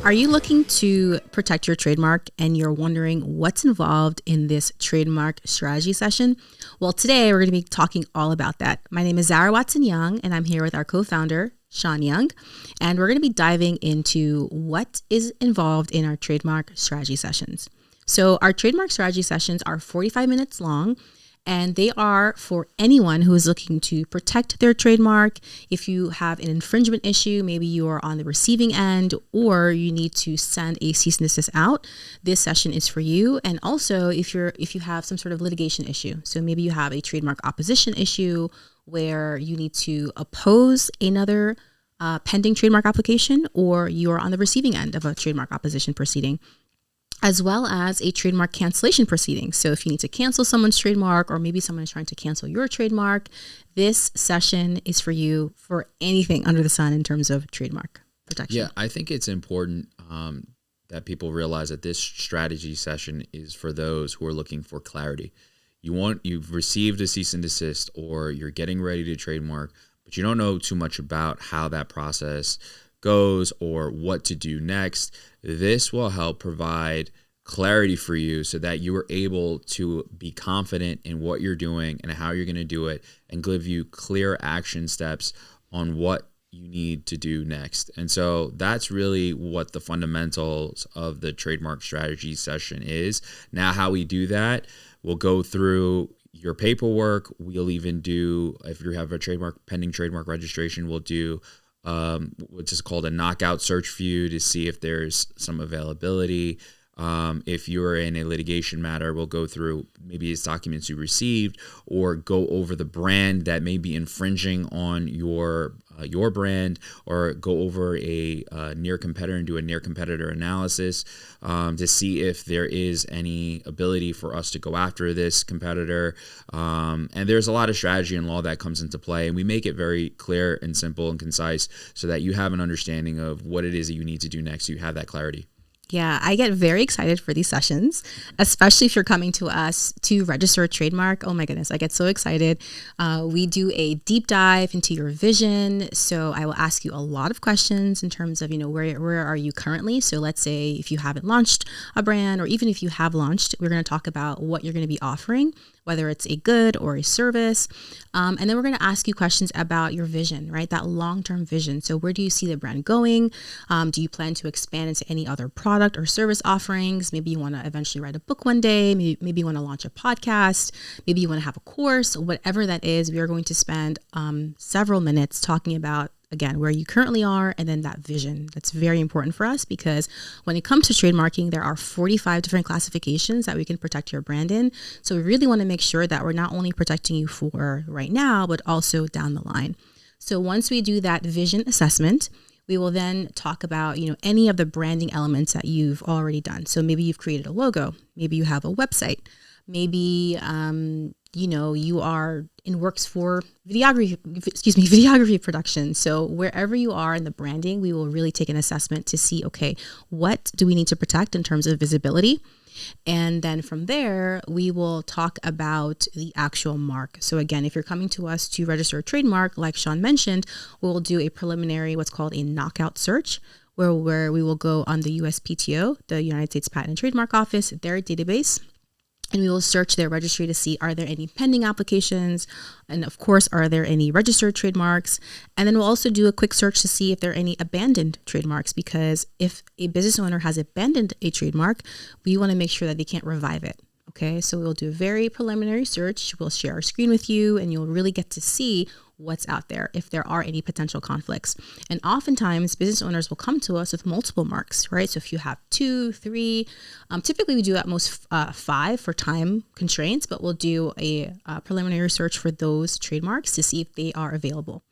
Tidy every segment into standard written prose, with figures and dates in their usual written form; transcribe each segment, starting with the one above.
Are you looking to protect your trademark and you're wondering what's involved in this trademark strategy session? Well, today we're going to be talking all about that. My name is Zara Watson-Young, and I'm here with our co-founder, Sean Young, and we're going to be diving into what is involved in our trademark strategy sessions. So our trademark strategy sessions are 45 minutes long, and they are for anyone who is looking to protect their trademark. If you have an infringement issue, maybe you are on the receiving end, or you need to send a cease and desist out, this session is for you. And also if you have some sort of litigation issue, so maybe you have a trademark opposition issue where you need to oppose another pending trademark application, or you're on the receiving end of a trademark opposition proceeding, as well as a trademark cancellation proceeding. So if you need to cancel someone's trademark, or maybe someone is trying to cancel your trademark, this session is for you for anything under the sun in terms of trademark protection. Yeah, I think it's important that people realize that this strategy session is for those who are looking for clarity. You've received a cease and desist, or you're getting ready to trademark, but you don't know too much about how that process goes or what to do next. This will help provide clarity for you so that you are able to be confident in what you're doing and how you're going to do it, and give you clear action steps on what you need to do next. And so that's really what the fundamentals of the trademark strategy session is. Now, how we do that, we'll go through your paperwork. We'll even do, if you have a pending trademark registration, we'll do which is called a knockout search for you to see if there's some availability. If you're in a litigation matter, we'll go through maybe it's documents you received, or go over the brand that may be infringing on your brand, or go over a near competitor and do a near competitor analysis to see if there is any ability for us to go after this competitor. And there's a lot of strategy and law that comes into play, and we make it very clear and simple and concise so that you have an understanding of what it is that you need to do next, so you have that clarity. Yeah, I get very excited for these sessions, especially if you're coming to us to register a trademark. Oh my goodness, I get so excited. We do a deep dive into your vision. So I will ask you a lot of questions in terms of, where are you currently? So let's say if you haven't launched a brand, or even if you have launched, we're going to talk about what you're going to be offering, whether it's a good or a service. And then we're going to ask you questions about your vision, right? That long-term vision. So where do you see the brand going? Do you plan to expand into any other product or service offerings? Maybe you want to eventually write a book one day. Maybe you want to launch a podcast. Maybe you want to have a course. Whatever that is, we are going to spend several minutes talking about, again, where you currently are, and then that vision. That's very important for us, because when it comes to trademarking, there are 45 different classifications that we can protect your brand in. So we really want to make sure that we're not only protecting you for right now, but also down the line. So once we do that vision assessment, we will then talk about, any of the branding elements that you've already done. So maybe you've created a logo, maybe you have a website, maybe, you are in works for videography production. So wherever you are in the branding, we will really take an assessment to see, okay, what do we need to protect in terms of visibility? And then from there, we will talk about the actual mark. So again, if you're coming to us to register a trademark, like Sean mentioned, we'll do a preliminary, what's called a knockout search, where we will go on the USPTO, the United States Patent and Trademark Office, their database, and we will search their registry to see, are there any pending applications? And of course, are there any registered trademarks? And then we'll also do a quick search to see if there are any abandoned trademarks, because if a business owner has abandoned a trademark, we want to make sure that they can't revive it. Okay, so we'll do a very preliminary search. We'll share our screen with you, and you'll really get to see what's out there, if there are any potential conflicts. And oftentimes business owners will come to us with multiple marks, right? So if you have 2, 3, typically we do at most 5 for time constraints, but we'll do a preliminary search for those trademarks to see if they are available.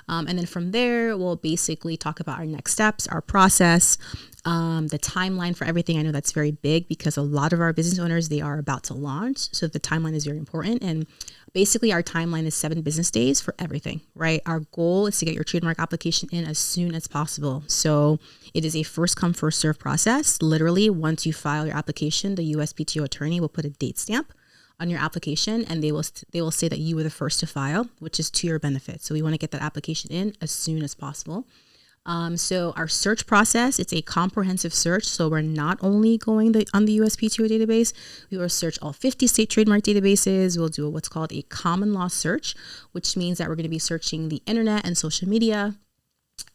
And then from there, we'll basically talk about our next steps, our process, the timeline for everything. I know that's very big, because a lot of our business owners, they are about to launch. So the timeline is very important. And basically our timeline is 7 business days for everything, right? Our goal is to get your trademark application in as soon as possible. So it is a first come, first serve process. Literally, once you file your application, the USPTO attorney will put a date stamp on your application, and they will say that you were the first to file, which is to your benefit. So we want to get that application in as soon as possible. So our search process, it's a comprehensive search. So we're not only going on the USPTO database, we will search all 50 state trademark databases. We'll do what's called a common law search, which means that we're going to be searching the internet and social media.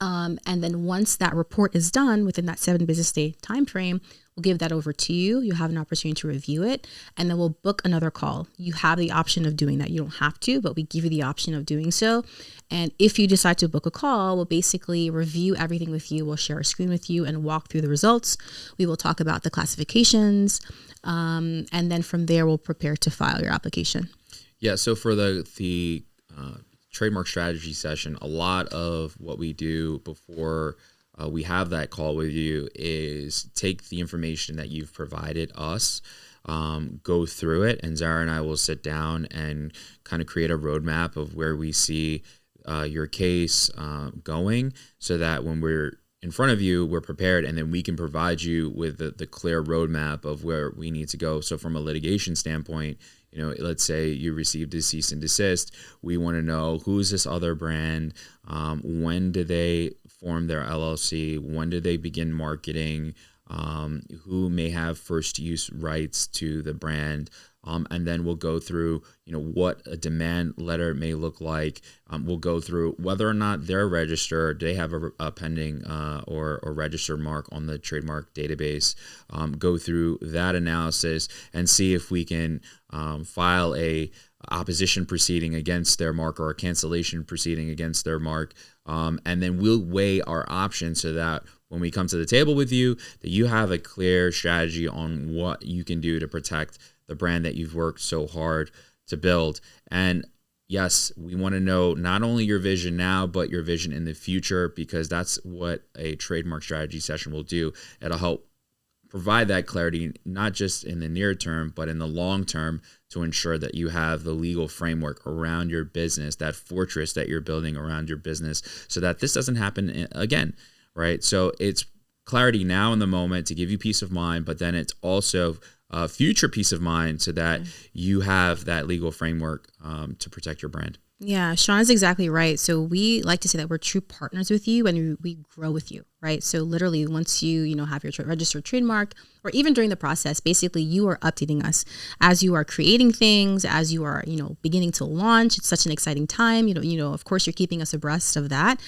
And then once that report is done within that 7 business day time frame, we'll give that over to you. You have an opportunity to review it, and then we'll book another call. You have the option of doing that. You don't have to, but we give you the option of doing so. And if you decide to book a call, we'll basically review everything with you. We'll share a screen with you and walk through the results. We will talk about the classifications, and then from there, we'll prepare to file your application. Yeah. So for the trademark strategy session, a lot of what we do before we have that call with you is take the information that you've provided us, go through it, and Zara and I will sit down and kind of create a roadmap of where we see your case going, so that when we're in front of you, we're prepared, and then we can provide you with the clear roadmap of where we need to go. So from a litigation standpoint, let's say you received a cease and desist. We want to know, who's this other brand? When did they form their LLC? When did they begin marketing? Who may have first use rights to the brand? And then we'll go through, what a demand letter may look like. We'll go through whether or not they're registered, they have a pending or registered mark on the trademark database. Go through that analysis and see if we can file a opposition proceeding against their mark or a cancellation proceeding against their mark. And then we'll weigh our options so that when we come to the table with you, that you have a clear strategy on what you can do to protect the brand that you've worked so hard to build. And yes, we want to know not only your vision now, but your vision in the future, because that's what a trademark strategy session will do. It'll help provide that clarity, not just in the near term, but in the long term, to ensure that you have the legal framework around your business, that fortress that you're building around your business, so that this doesn't happen again, right? So it's clarity now in the moment to give you peace of mind, but then it's also future peace of mind so that you have that legal framework to protect your brand. Yeah, Sean is exactly right. So we like to say that we're true partners with you and we grow with you, right? So literally once you have your registered trademark, or even during the process, basically you are updating us as you are creating things, as you are, beginning to launch. It's such an exciting time. Of course you're keeping us abreast of that,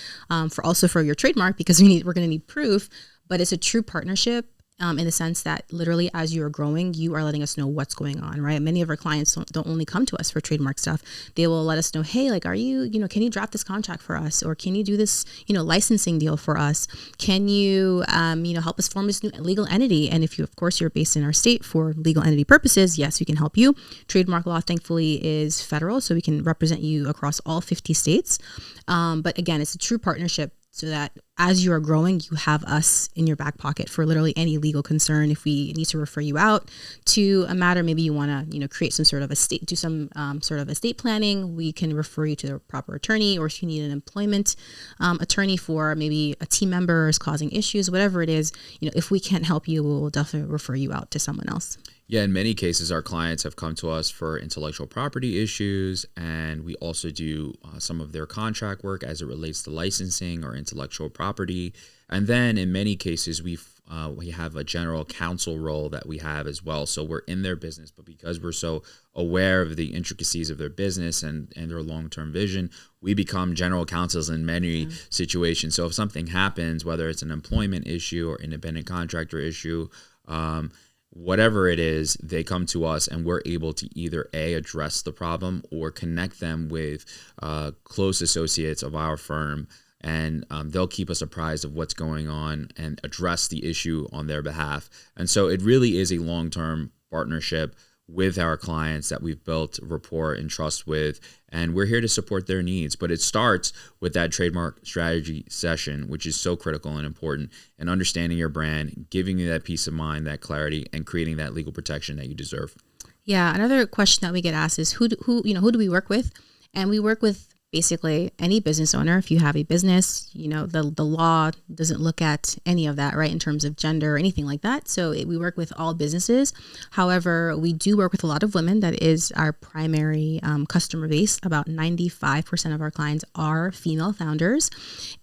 for your trademark, because we're going to need proof, but it's a true partnership. In the sense that literally as you are growing, you are letting us know what's going on, right? Many of our clients don't only come to us for trademark stuff. They will let us know, hey, are you, can you draft this contract for us? Or can you do this, licensing deal for us? Can you, help us form this new legal entity? And if of course, you're based in our state for legal entity purposes, yes, we can help you. Trademark law, thankfully, is federal, so we can represent you across all 50 states. But again, it's a true partnership, so that as you are growing, you have us in your back pocket for literally any legal concern. If we need to refer you out to a matter, maybe you want to, create some sort of do some sort of estate planning, we can refer you to the proper attorney. Or if you need an employment attorney for maybe a team member is causing issues, whatever it is, if we can't help you, we'll definitely refer you out to someone else. Yeah, in many cases, our clients have come to us for intellectual property issues, and we also do some of their contract work as it relates to licensing or intellectual property. And then in many cases, we have a general counsel role that we have as well. So we're in their business, but because we're so aware of the intricacies of their business and their long-term vision, we become general counsels in many situations. So if something happens, whether it's an employment issue or independent contractor issue, whatever it is, they come to us and we're able to either address the problem or connect them with close associates of our firm, and they'll keep us apprised of what's going on and address the issue on their behalf. And so it really is a long-term partnership with our clients that we've built rapport and trust with, and we're here to support their needs. But it starts with that trademark strategy session, which is so critical and important, and understanding your brand, giving you that peace of mind, that clarity, and creating that legal protection that you deserve. Yeah, another question that we get asked is who do we work with? And we work with basically any business owner, if you have a business, the law doesn't look at any of that, right, in terms of gender or anything like that. So we work with all businesses. However, we do work with a lot of women. That is our primary customer base. About 95% of our clients are female founders.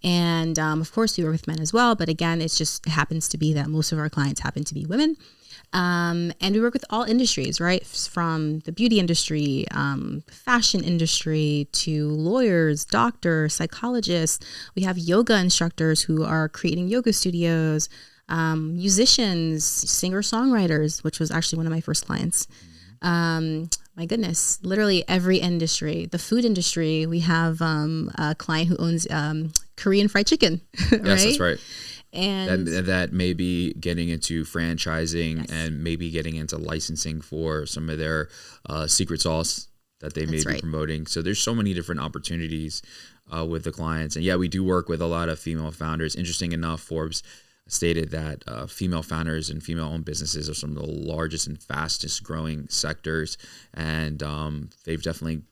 And of course, we work with men as well. But again, it happens to be that most of our clients happen to be women. And we work with all industries, right? From the beauty industry, fashion industry, to lawyers, doctors, psychologists. We have yoga instructors who are creating yoga studios, musicians, singer-songwriters, which was actually one of my first clients. My goodness, literally every industry. The food industry, we have a client who owns Korean fried chicken, right? Yes, that's right. And that may be getting into franchising, yes, and maybe getting into licensing for some of their secret sauce that they may be promoting. So there's so many different opportunities with the clients. And yeah, we do work with a lot of female founders. Interesting enough, Forbes stated that female founders and female-owned businesses are some of the largest and fastest growing sectors. And they've definitely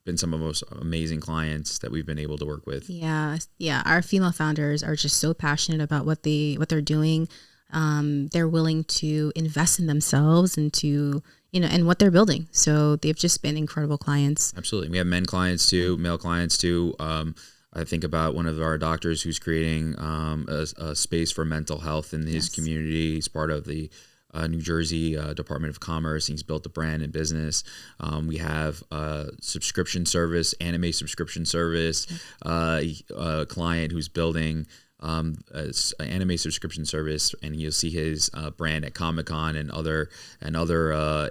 been some of the most amazing clients that we've been able to work with. Yeah. Our female founders are just so passionate about what they're doing. They're willing to invest in themselves and and what they're building. So they've just been incredible clients. Absolutely. We have men clients too, male clients too. I think about one of our doctors who's creating a space for mental health in his community. He's part of the New Jersey Department of Commerce. He's built a brand and business. We have a subscription service, anime subscription service, a client who's building an anime subscription service, and you'll see his brand at Comic-Con and other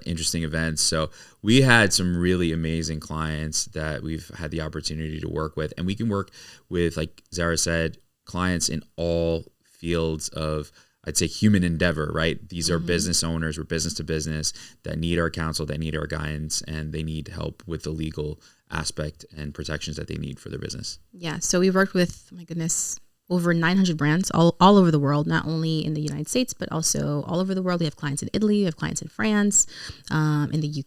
interesting events. So we had some really amazing clients that we've had the opportunity to work with, and we can work with, like Zara said, clients in all fields of, I'd say, human endeavor, right? These are business owners, we're business to business, that need our counsel, that need our guidance, and they need help with the legal aspect and protections that they need for their business. Yeah. So we worked with, my goodness, over 900 brands all over the world, not only in the United States, but also all over the world. We have clients in Italy, we have clients in France, in the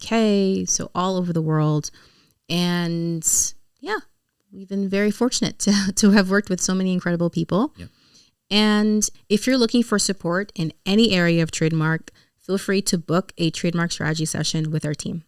UK, so all over the world. And yeah, we've been very fortunate to have worked with so many incredible people. Yeah. And if you're looking for support in any area of trademark, feel free to book a trademark strategy session with our team.